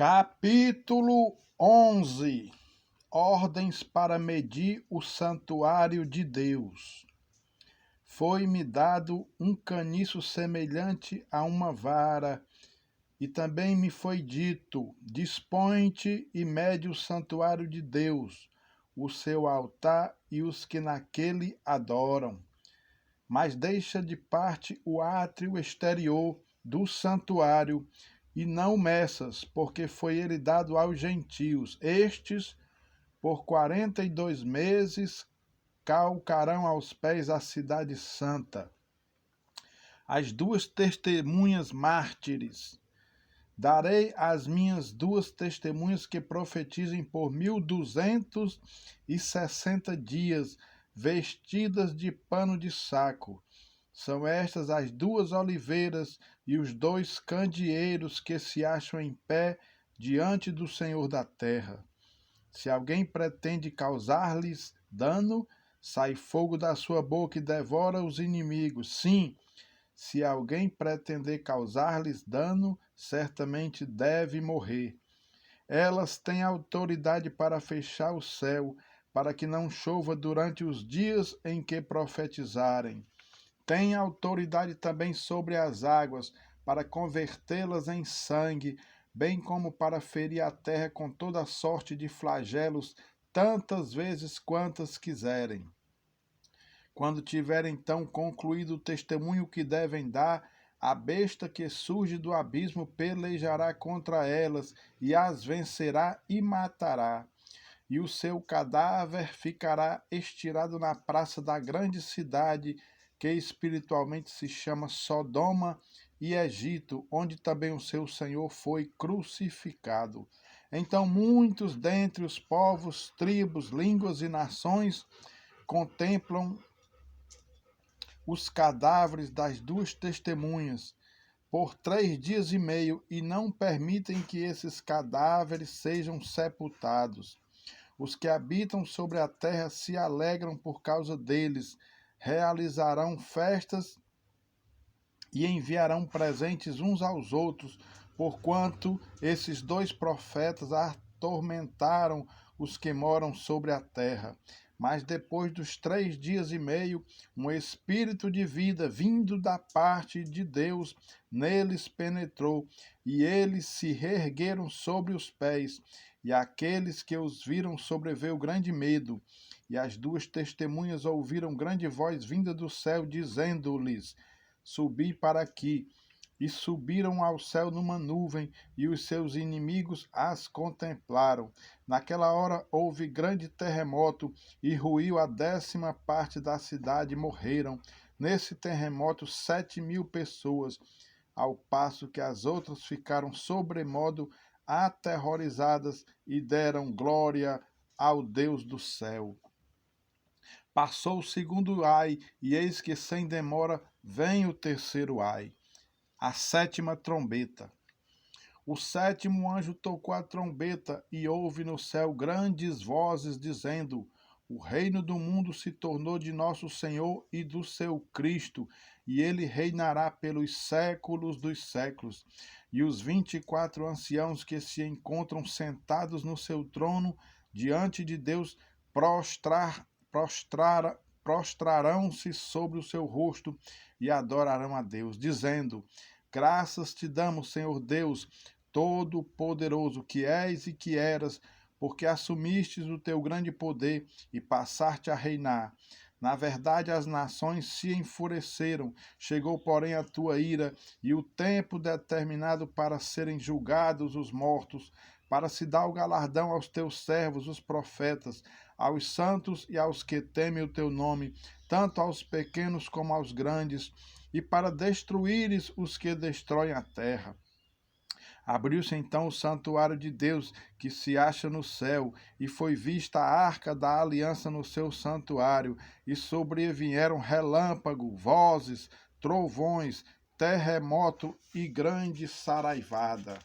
Capítulo 11. Ordens para medir o santuário de Deus. Foi-me dado um caniço semelhante a uma vara, e também me foi dito: dispõe-te e mede o santuário de Deus, o seu altar e os que naquele adoram. Mas deixa de parte o átrio exterior do santuário, e não meças, porque foi ele dado aos gentios. Estes, por 42 meses, calcarão aos pés a cidade santa. As duas testemunhas mártires. Darei às minhas duas testemunhas que profetizem por 1260 dias, vestidas de pano de saco. São estas as duas oliveiras e os dois candeeiros que se acham em pé diante do Senhor da terra. Se alguém pretende causar-lhes dano, sai fogo da sua boca e devora os inimigos. Sim, se alguém pretender causar-lhes dano, certamente deve morrer. Elas têm autoridade para fechar o céu, para que não chova durante os dias em que profetizarem. Tem autoridade também sobre as águas, para convertê-las em sangue, bem como para ferir a terra com toda sorte de flagelos, tantas vezes quantas quiserem. Quando tiverem então concluído o testemunho que devem dar, a besta que surge do abismo pelejará contra elas, e as vencerá e matará. E o seu cadáver ficará estirado na praça da grande cidade, que espiritualmente se chama Sodoma e Egito, onde também o seu Senhor foi crucificado. Então muitos dentre os povos, tribos, línguas e nações contemplam os cadáveres das duas testemunhas por 3 dias e meio e não permitem que esses cadáveres sejam sepultados. Os que habitam sobre a terra se alegram por causa deles, realizarão festas e enviarão presentes uns aos outros, porquanto esses dois profetas atormentaram os que moram sobre a terra. Mas depois dos 3 dias e meio, um espírito de vida vindo da parte de Deus neles penetrou, e eles se reergueram sobre os pés. E àqueles que os viram sobreveio grande medo. E as duas testemunhas ouviram grande voz vinda do céu, dizendo-lhes: subi para aqui. E subiram ao céu numa nuvem, e os seus inimigos as contemplaram. Naquela hora houve grande terremoto, e ruiu a 10ª parte da cidade, e morreram. Nesse terremoto 7.000 pessoas, ao passo que as outras ficaram sobremodo aterrorizadas e deram glória ao Deus do céu. Passou o segundo ai, e eis que sem demora vem o terceiro ai. A 7ª trombeta. O 7º anjo tocou a trombeta, e houve no céu grandes vozes dizendo: o reino do mundo se tornou de nosso Senhor e do seu Cristo, e ele reinará pelos séculos dos séculos. E os 24 anciãos que se encontram sentados no seu trono diante de Deus prostrarão-se sobre o seu rosto e adorarão a Deus, dizendo: graças te damos, Senhor Deus, Todo-Poderoso, que és e que eras, porque assumistes o teu grande poder e passaste a reinar. Na verdade, as nações se enfureceram, chegou, porém, a tua ira, e o tempo determinado para serem julgados os mortos, para se dar o galardão aos teus servos, os profetas, aos santos e aos que temem o teu nome, tanto aos pequenos como aos grandes, e para destruíres os que destroem a terra. Abriu-se então o santuário de Deus, que se acha no céu, e foi vista a arca da aliança no seu santuário, e sobrevieram relâmpago, vozes, trovões, terremoto e grande saraivada.